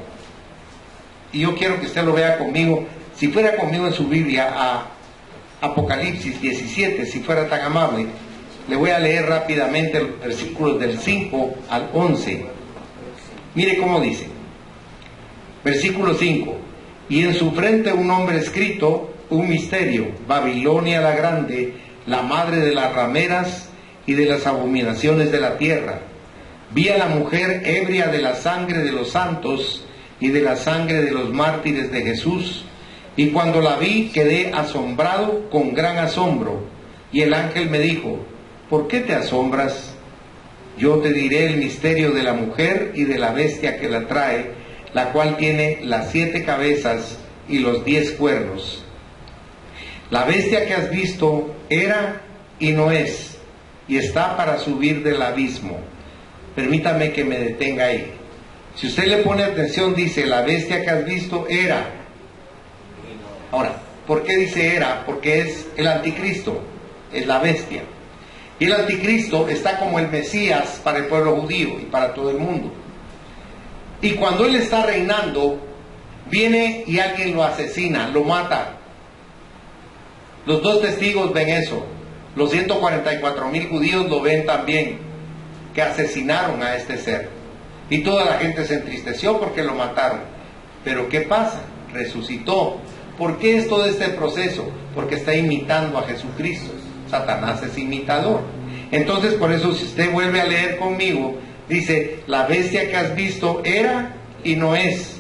Y yo quiero que usted lo vea conmigo. Si fuera conmigo en su Biblia a Apocalipsis 17, si fuera tan amable, le voy a leer rápidamente los versículos del 5 al 11. Mire cómo dice. Versículo 5. Y en su frente un nombre escrito, un misterio, Babilonia la grande, la madre de las rameras y de las abominaciones de la tierra. Vi a la mujer ebria de la sangre de los santos y de la sangre de los mártires de Jesús. Y cuando la vi quedé asombrado con gran asombro. Y el ángel me dijo, ¿por qué te asombras? Yo te diré el misterio de la mujer y de la bestia que la trae, la cual tiene las 7 cabezas y los 10 cuernos. La bestia que has visto era y no es, y está para subir del abismo. Permítame que me detenga ahí. Si usted le pone atención, dice, la bestia que has visto era. Ahora, ¿por qué dice era? Porque es el anticristo, es la bestia. Y el anticristo está como el Mesías para el pueblo judío y para todo el mundo. Y cuando él está reinando, viene y alguien lo asesina, lo mata. Los 2 testigos ven eso. Los 144,000 judíos lo ven también, que asesinaron a este ser. Y toda la gente se entristeció porque lo mataron. Pero ¿qué pasa? Resucitó. ¿Por qué es todo este proceso? Porque está imitando a Jesucristo. Satanás es imitador. Entonces, por eso, si usted vuelve a leer conmigo, dice, la bestia que has visto era y no es,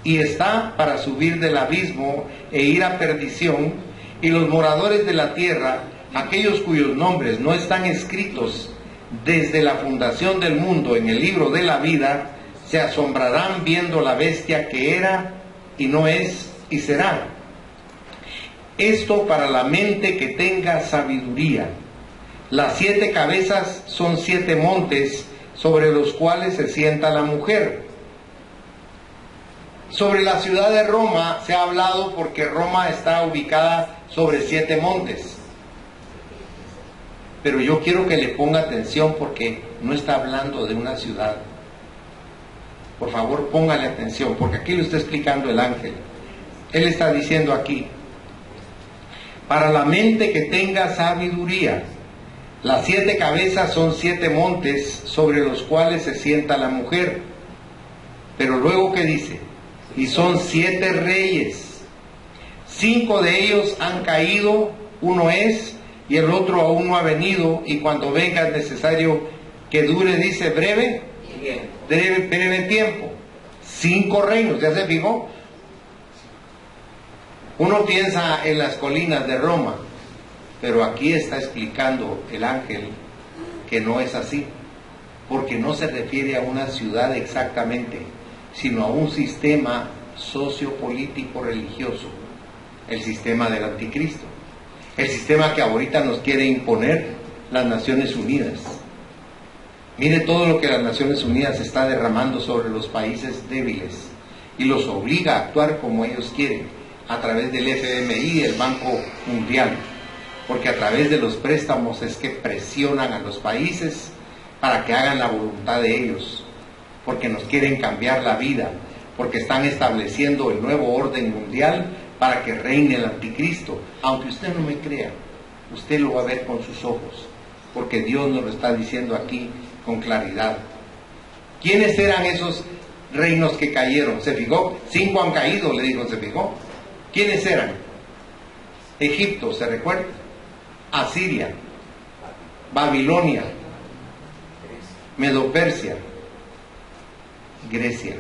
y está para subir del abismo e ir a perdición, y los moradores de la tierra, aquellos cuyos nombres no están escritos desde la fundación del mundo en el libro de la vida, se asombrarán viendo la bestia que era y no es y será. Esto para la mente que tenga sabiduría. Las 7 cabezas son 7 montes sobre los cuales se sienta la mujer. Sobre la ciudad de Roma se ha hablado porque Roma está ubicada sobre 7 montes. Pero yo quiero que le ponga atención porque no está hablando de una ciudad. Por favor, póngale atención, porque aquí lo está explicando el ángel. Él está diciendo aquí, para la mente que tenga sabiduría, las 7 cabezas son 7 montes sobre los cuales se sienta la mujer. Pero luego, ¿qué dice? Y son 7 reyes. 5 de ellos han caído, uno es, y el otro aún no ha venido, y cuando venga es necesario que dure, dice, breve tiempo. 5 reinos, ¿ya se fijó? Uno piensa en las colinas de Roma, pero aquí está explicando el ángel que no es así, porque no se refiere a una ciudad exactamente, sino a un sistema sociopolítico religioso, el sistema del anticristo, el sistema que ahorita nos quiere imponer las Naciones Unidas. Mire todo lo que las Naciones Unidas está derramando sobre los países débiles y los obliga a actuar como ellos quieren. a través del FMI, el Banco Mundial, porque a través de los préstamos es que presionan a los países para que hagan la voluntad de ellos, porque nos quieren cambiar la vida, porque están estableciendo el nuevo orden mundial para que reine el anticristo. Aunque usted no me crea, usted lo va a ver con sus ojos, porque Dios nos lo está diciendo aquí con claridad. ¿Quiénes eran esos reinos que cayeron? ¿Se fijó? 5 han caído, le dijo, ¿se fijó? ¿Quiénes eran? Egipto, ¿se recuerda? Asiria, Babilonia, Medo-Persia, Grecia.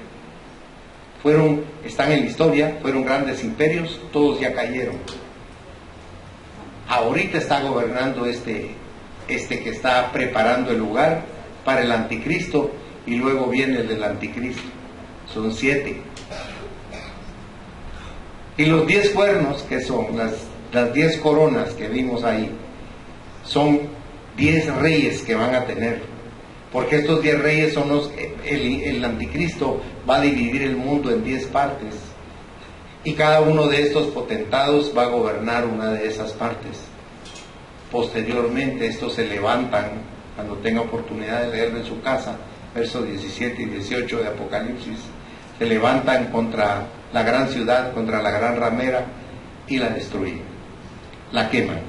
Están en la historia, fueron grandes imperios, todos ya cayeron. Ahorita está gobernando este que está preparando el lugar para el anticristo, y luego viene el del anticristo. Son 7. Y los 10 cuernos, que son las 10 coronas que vimos ahí, son 10 reyes que van a tener, porque estos 10 reyes son el anticristo va a dividir el mundo en 10 partes, y cada uno de estos potentados va a gobernar una de esas partes. Posteriormente estos se levantan, cuando tenga oportunidad de leerlo en su casa, versos 17 y 18 de Apocalipsis, se levantan contra la gran ciudad, contra la gran ramera, y la destruyen, la queman.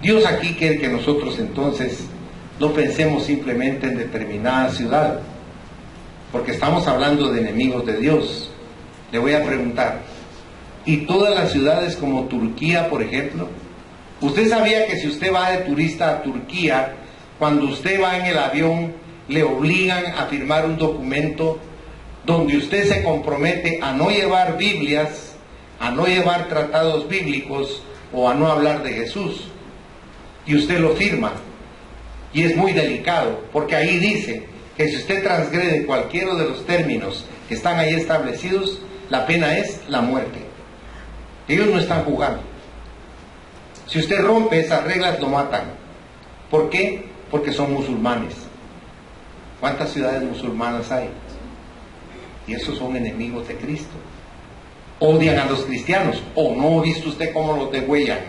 Dios aquí quiere que nosotros entonces no pensemos simplemente en determinada ciudad, porque estamos hablando de enemigos de Dios. Le voy a preguntar, ¿y todas las ciudades como Turquía, por ejemplo? ¿Usted sabía que si usted va de turista a Turquía, cuando usted va en el avión, le obligan a firmar un documento donde usted se compromete a no llevar Biblias, a no llevar tratados bíblicos o a no hablar de Jesús? Y usted lo firma. Y es muy delicado, porque ahí dice que si usted transgrede cualquiera de los términos que están ahí establecidos, la pena es la muerte. Ellos no están jugando. Si usted rompe esas reglas, lo matan. ¿Por qué? Porque son musulmanes. ¿Cuántas ciudades musulmanas hay? Y esos son enemigos de Cristo. Odian a los cristianos. ¿O no ha visto usted cómo los degüellan?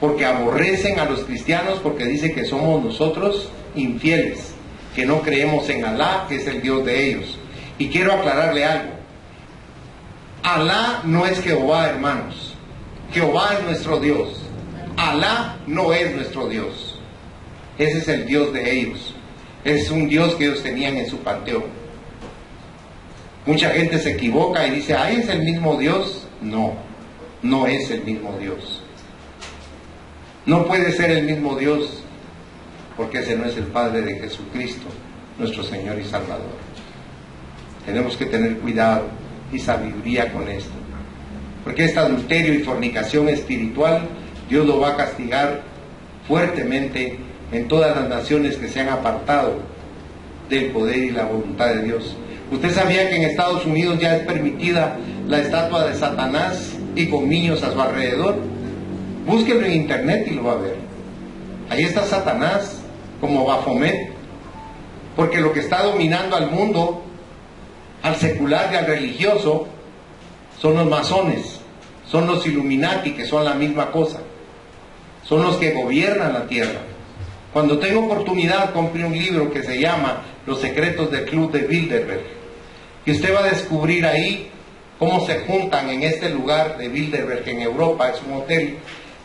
Porque aborrecen a los cristianos, porque dice que somos nosotros infieles, que no creemos en Alá, que es el Dios de ellos. Y quiero aclararle algo. Alá no es Jehová, hermanos. Jehová es nuestro Dios. Alá no es nuestro Dios. Ese es el Dios de ellos. Es un Dios que ellos tenían en su panteón. Mucha gente se equivoca y dice, ¿ay, es el mismo Dios? No, no es el mismo Dios. No puede ser el mismo Dios, porque ese no es el Padre de Jesucristo, nuestro Señor y Salvador. Tenemos que tener cuidado y sabiduría con esto, porque este adulterio y fornicación espiritual, Dios lo va a castigar fuertemente en todas las naciones que se han apartado del poder y la voluntad de Dios. ¿Usted sabía que en Estados Unidos ya es permitida la estatua de Satanás y con niños a su alrededor? Búsquelo en internet y lo va a ver. Ahí está Satanás como Baphomet, porque lo que está dominando al mundo, al secular y al religioso, son los masones, son los Illuminati, que son la misma cosa, son los que gobiernan la tierra. Cuando tenga oportunidad, compre un libro que se llama Los secretos del Club de Bilderberg, y usted va a descubrir ahí cómo se juntan en este lugar de Bilderberg en Europa. Es un hotel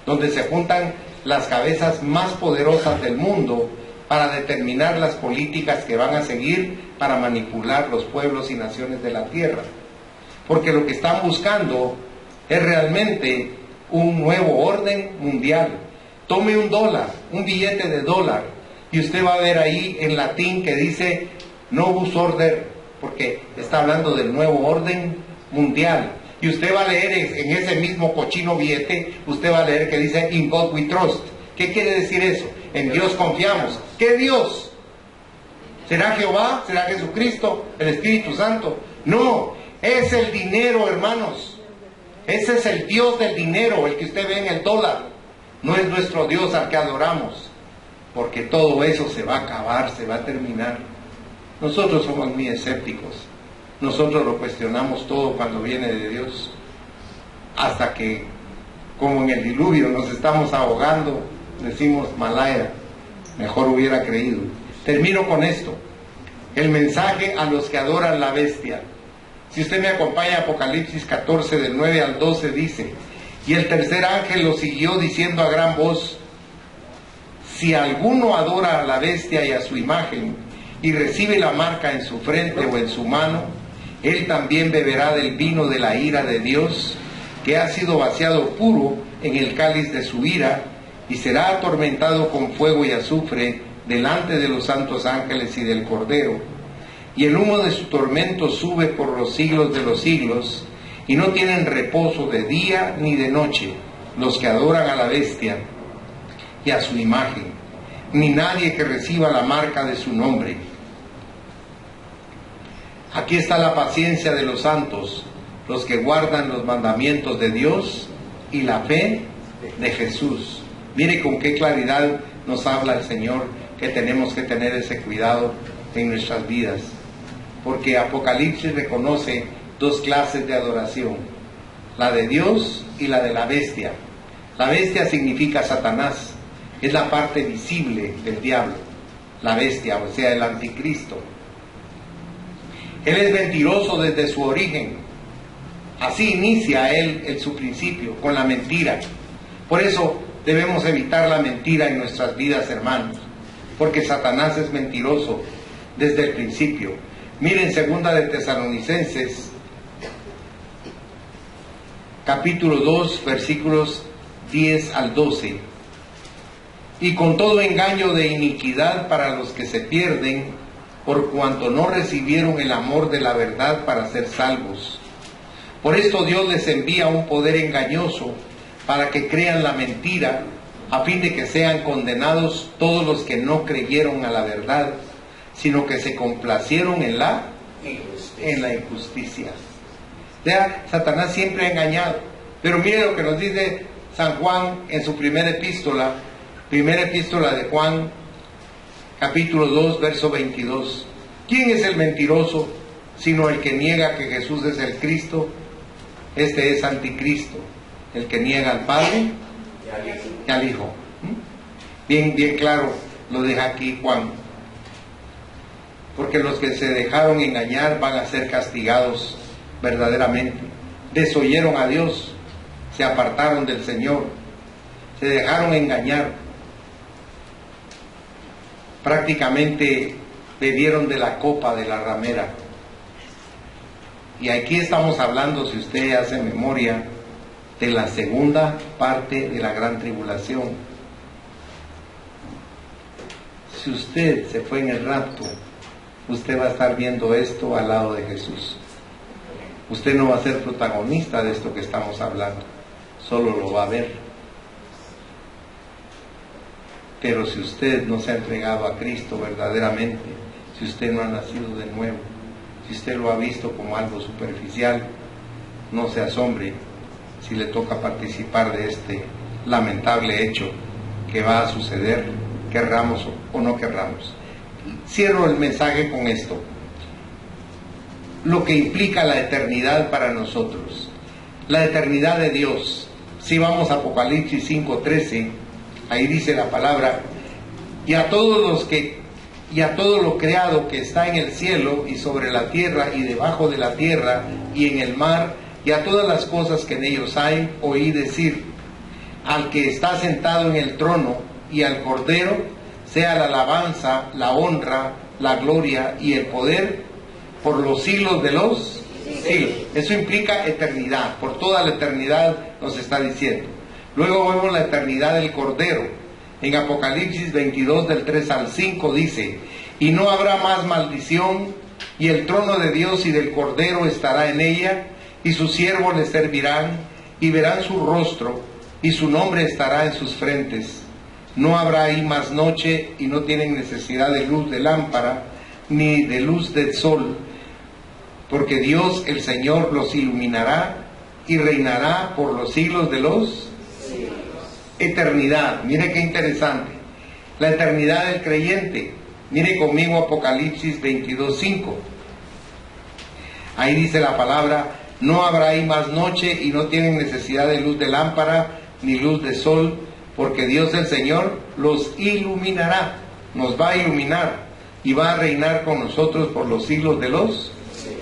donde se juntan las cabezas más poderosas del mundo para determinar las políticas que van a seguir para manipular los pueblos y naciones de la tierra. Porque lo que están buscando es realmente un nuevo orden mundial. Tome un dólar, un billete de dólar, y usted va a ver ahí en latín que dice Novus Order, porque está hablando del nuevo orden mundial. Y usted va a leer en ese mismo cochino billete, usted va a leer que dice In God we trust. ¿Qué quiere decir eso? En Dios confiamos. ¿Qué Dios? ¿Será Jehová? ¿Será Jesucristo? ¿El Espíritu Santo? No, es el dinero, hermanos. Ese es el Dios del dinero, el que usted ve en el dólar. No es nuestro Dios al que adoramos, porque todo eso se va a acabar, se va a terminar. Nosotros somos muy escépticos. nosotros lo cuestionamos todo cuando viene de Dios, hasta que, como en el diluvio, nos estamos ahogando, decimos, Malaya, mejor hubiera creído. Termino con esto, el mensaje a los que adoran la bestia. Si usted me acompaña a Apocalipsis 14, del 9 al 12, dice: y el tercer ángel lo siguió diciendo a gran voz: si alguno adora a la bestia y a su imagen, y recibe la marca en su frente o en su mano, él también beberá del vino de la ira de Dios, que ha sido vaciado puro en el cáliz de su ira, y será atormentado con fuego y azufre delante de los santos ángeles y del Cordero. Y el humo de su tormento sube por los siglos de los siglos, y no tienen reposo de día ni de noche los que adoran a la bestia y a su imagen, ni nadie que reciba la marca de su nombre. Aquí está la paciencia de los santos, los que guardan los mandamientos de Dios y la fe de Jesús. Mire con qué claridad nos habla el Señor, que tenemos que tener ese cuidado en nuestras vidas, porque Apocalipsis reconoce dos clases de adoración: la de Dios y la de la bestia. La bestia significa Satanás, es la parte visible del diablo, la bestia, o sea, el anticristo. Él es mentiroso desde su origen. Así inicia él en su principio, con la mentira. Por eso debemos evitar la mentira en nuestras vidas, hermanos, porque Satanás es mentiroso desde el principio. Miren 2 de Tesalonicenses, capítulo 2, versículos 10 al 12. Y con todo engaño de iniquidad para los que se pierden, por cuanto no recibieron el amor de la verdad para ser salvos. Por esto Dios les envía un poder engañoso para que crean la mentira, a fin de que sean condenados todos los que no creyeron a la verdad, sino que se complacieron en la injusticia. O sea, Satanás siempre ha engañado. Pero mire lo que nos dice San Juan en su primera epístola de Juan, capítulo 2, verso 22. ¿Quién es el mentiroso sino el que niega que Jesús es el Cristo? Este es anticristo, el que niega al Padre y al Hijo. Bien claro lo deja aquí Juan. Porque los que se dejaron engañar van a ser castigados verdaderamente. Desoyeron a Dios, se apartaron del Señor, se dejaron engañar. Prácticamente bebieron de la copa de la ramera. Y aquí estamos hablando, si usted hace memoria, de la segunda parte de la gran tribulación. Si usted se fue en el rapto, usted va a estar viendo esto al lado de Jesús. Usted no va a ser protagonista de esto que estamos hablando, solo lo va a ver. Pero si usted no se ha entregado a Cristo verdaderamente, si usted no ha nacido de nuevo, si usted lo ha visto como algo superficial, no se asombre si le toca participar de este lamentable hecho que va a suceder, querramos o no querramos. Cierro el mensaje con esto: lo que implica la eternidad para nosotros, la eternidad de Dios. Si vamos a Apocalipsis 5:13, ahí dice la palabra: y a todo lo creado que está en el cielo y sobre la tierra y debajo de la tierra y en el mar, y a todas las cosas que en ellos hay, oí decir: al que está sentado en el trono y al Cordero sea la alabanza, la honra, la gloria y el poder por los siglos de los siglos. Eso implica eternidad, por toda la eternidad nos está diciendo. Luego vemos la eternidad del Cordero. En Apocalipsis 22, del 3 al 5 dice: y no habrá más maldición, y el trono de Dios y del Cordero estará en ella, y sus siervos le servirán, y verán su rostro, y su nombre estará en sus frentes. No habrá ahí más noche, y no tienen necesidad de luz de lámpara, ni de luz del sol, porque Dios el Señor los iluminará, y reinará por los siglos de los eternidad. Mire qué interesante, la eternidad del creyente. Mire conmigo Apocalipsis 22:5. Ahí dice la palabra: no habrá ahí más noche, y no tienen necesidad de luz de lámpara ni luz de sol, porque Dios el Señor los iluminará, nos va a iluminar y va a reinar con nosotros por los siglos de los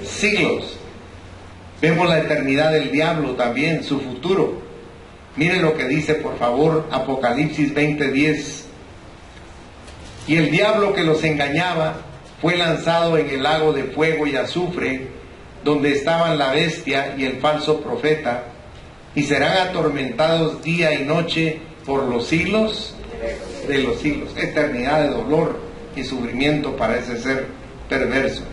siglos. Vemos la eternidad del diablo también, su futuro. Miren lo que dice, por favor, Apocalipsis 20:10. Y el diablo que los engañaba fue lanzado en el lago de fuego y azufre, donde estaban la bestia y el falso profeta, y serán atormentados día y noche por los siglos de los siglos. Eternidad de dolor y sufrimiento para ese ser perverso.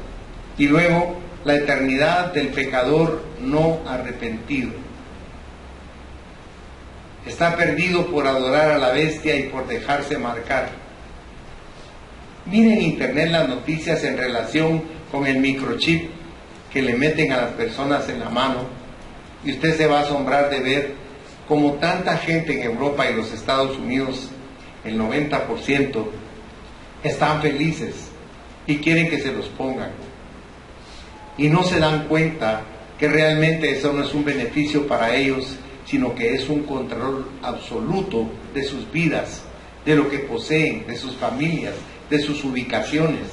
Y luego la eternidad del pecador no arrepentido. Está perdido por adorar a la bestia y por dejarse marcar. Miren en internet las noticias en relación con el microchip que le meten a las personas en la mano, y usted se va a asombrar de ver cómo tanta gente en Europa y los Estados Unidos, el 90%, están felices y quieren que se los pongan. Y no se dan cuenta que realmente eso no es un beneficio para ellos, sino que es un control absoluto de sus vidas, de lo que poseen, de sus familias, de sus ubicaciones.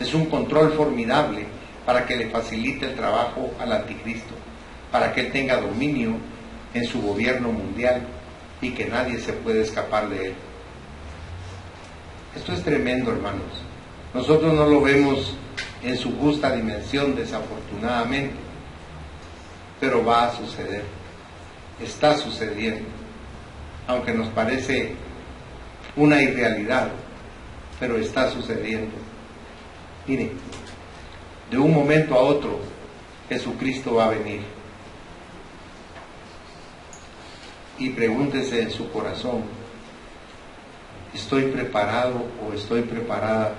Es un control formidable para que le facilite el trabajo al anticristo, para que él tenga dominio en su gobierno mundial y que nadie se puede escapar de él. Esto es tremendo, hermanos. Nosotros no lo vemos en su justa dimensión, desafortunadamente, pero va a suceder. Está sucediendo, aunque nos parece una irrealidad, pero está sucediendo. Miren, de un momento a otro Jesucristo va a venir. Y pregúntese en su corazón: ¿estoy preparado o estoy preparada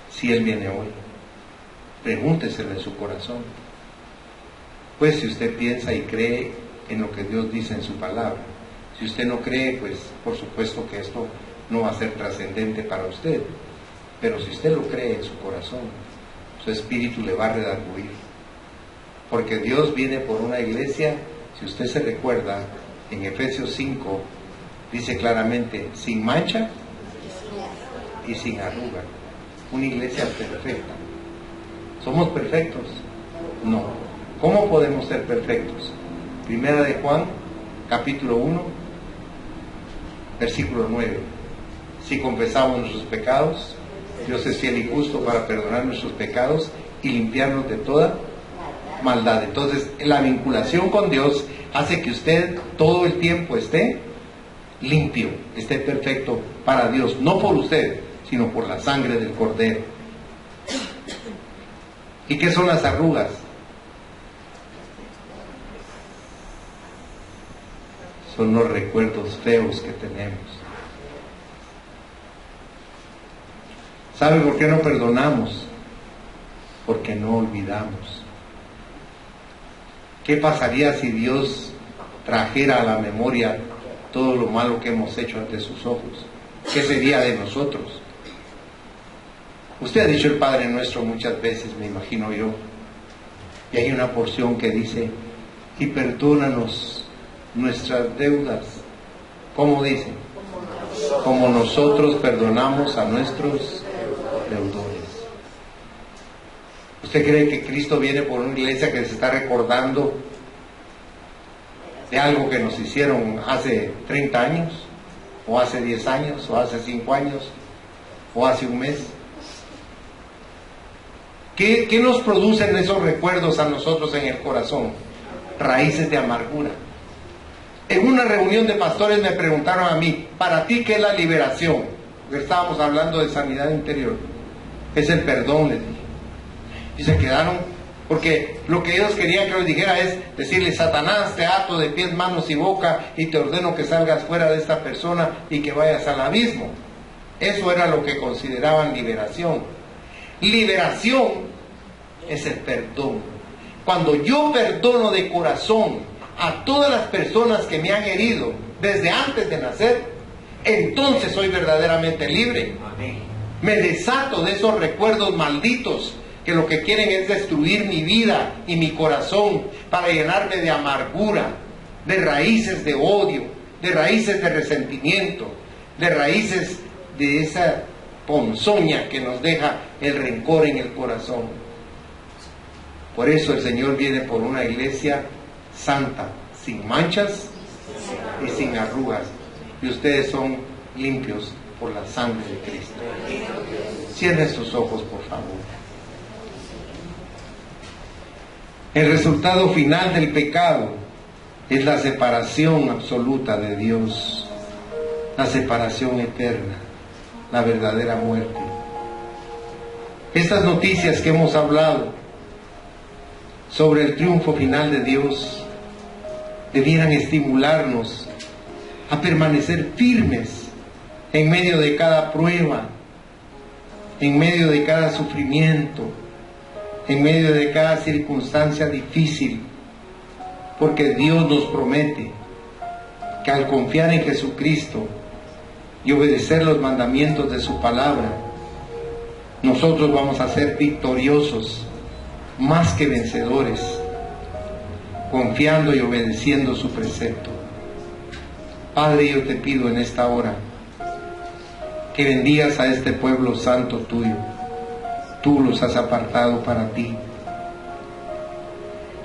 si Él viene hoy? Pregúnteselo en su corazón. Pues si usted piensa y cree en lo que Dios dice en su palabra. Si usted no cree, pues por supuesto que esto no va a ser trascendente para usted. Pero si usted lo cree en su corazón, su espíritu le va a redarguir. Porque Dios viene por una iglesia, si usted se recuerda, en Efesios 5, dice claramente: sin mancha y sin arruga. Una iglesia perfecta. ¿Somos perfectos? No. ¿Cómo podemos ser perfectos? Primera de Juan, capítulo 1, versículo 9. Si confesamos nuestros pecados, Dios es fiel y justo para perdonar nuestros pecados y limpiarnos de toda maldad. Entonces, la vinculación con Dios hace que usted todo el tiempo esté limpio, esté perfecto para Dios, no por usted, sino por la sangre del Cordero. ¿Y qué son las arrugas? Son los recuerdos feos que tenemos. ¿Sabe por qué no perdonamos? Porque no olvidamos. ¿Qué pasaría si Dios trajera a la memoria todo lo malo que hemos hecho ante sus ojos? ¿Qué sería de nosotros? Usted ha dicho el Padre Nuestro muchas veces, me imagino yo, y hay una porción que dice: y perdónanos nuestras deudas. ¿Cómo dice? Como nosotros perdonamos a nuestros deudores. ¿Usted cree que Cristo viene por una iglesia que se está recordando de algo que nos hicieron hace 30 años, o hace 10 años, o hace 5 años, o hace un mes? ¿Qué nos producen esos recuerdos a nosotros en el corazón? Raíces de amargura. En una reunión de pastores me preguntaron a mí: ¿para ti qué es la liberación? Porque estábamos hablando de sanidad interior. Es el perdón, les dije. Y se quedaron, porque lo que ellos querían que les dijera es decirle: Satanás, te ato de pies, manos y boca, y te ordeno que salgas fuera de esta persona y que vayas al abismo. Eso era lo que consideraban liberación. Liberación es el perdón. Cuando yo perdono de corazón a todas las personas que me han herido desde antes de nacer, entonces soy verdaderamente libre. Me desato de esos recuerdos malditos, que lo que quieren es destruir mi vida y mi corazón para llenarme de amargura, de raíces de odio, de raíces de resentimiento, de raíces de esa ponzoña que nos deja el rencor en el corazón. Por eso el Señor viene por una iglesia santa, sin manchas y sin arrugas. Y ustedes son limpios por la sangre de Cristo. Cierren sus ojos, por favor. El resultado final del pecado es la separación absoluta de Dios, la separación eterna, la verdadera muerte. Estas noticias que hemos hablado sobre el triunfo final de Dios debieran estimularnos a permanecer firmes en medio de cada prueba, en medio de cada sufrimiento, en medio de cada circunstancia difícil, porque Dios nos promete que al confiar en Jesucristo y obedecer los mandamientos de su palabra, nosotros vamos a ser victoriosos, más que vencedores, confiando y obedeciendo su precepto. Padre, yo te pido en esta hora que bendigas a este pueblo santo tuyo. Tú los has apartado para ti.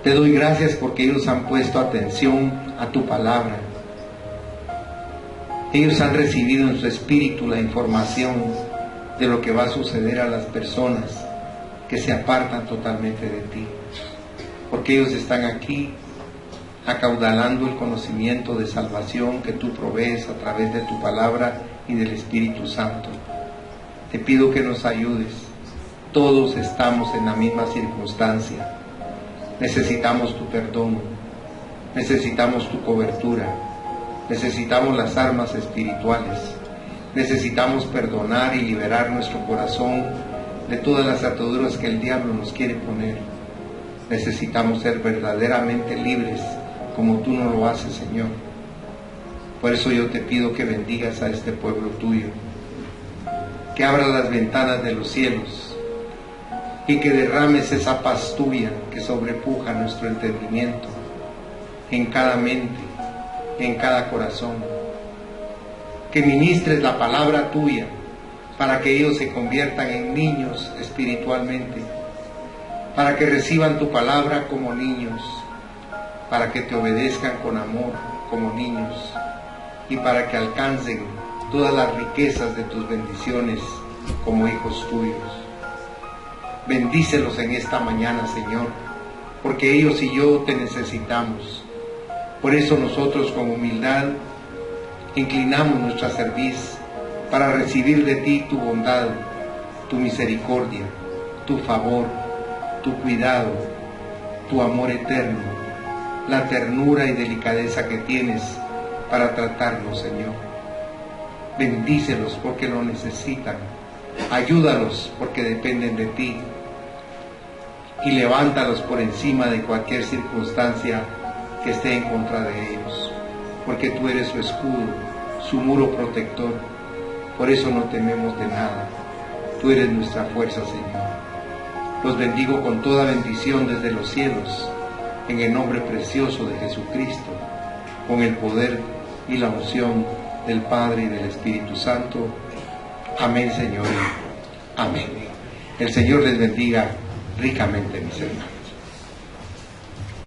Te doy gracias porque ellos han puesto atención a tu palabra. Ellos han recibido en su espíritu la información de lo que va a suceder a las personas que se apartan totalmente de ti. Porque ellos están aquí acaudalando el conocimiento de salvación que tú provees a través de tu palabra y del Espíritu Santo. Te pido que nos ayudes. Todos estamos en la misma circunstancia. Necesitamos tu perdón, necesitamos tu cobertura, necesitamos las armas espirituales, necesitamos perdonar y liberar nuestro corazón de todas las ataduras que el diablo nos quiere poner. Necesitamos ser verdaderamente libres como tú no lo haces, Señor. Por eso yo te pido que bendigas a este pueblo tuyo, que abras las ventanas de los cielos y que derrames esa paz tuya que sobrepuja nuestro entendimiento en cada mente, en cada corazón. Que ministres la palabra tuya para que ellos se conviertan en niños espiritualmente, para que reciban tu palabra como niños, para que te obedezcan con amor como niños y para que alcancen todas las riquezas de tus bendiciones como hijos tuyos. Bendícelos en esta mañana, Señor, porque ellos y yo te necesitamos. Por eso nosotros con humildad inclinamos nuestra cerviz para recibir de ti tu bondad, tu misericordia, tu favor, tu cuidado, tu amor eterno, la ternura y delicadeza que tienes para tratarnos, Señor. Bendícelos porque lo necesitan, ayúdalos porque dependen de ti y levántalos por encima de cualquier circunstancia que esté en contra de ellos, porque tú eres su escudo, su muro protector. Por eso no tememos de nada. Tú eres nuestra fuerza, Señor. Los bendigo con toda bendición desde los cielos, en el nombre precioso de Jesucristo, con el poder y la unción del Padre y del Espíritu Santo. Amén, Señor. Amén. El Señor les bendiga ricamente, mis hermanos.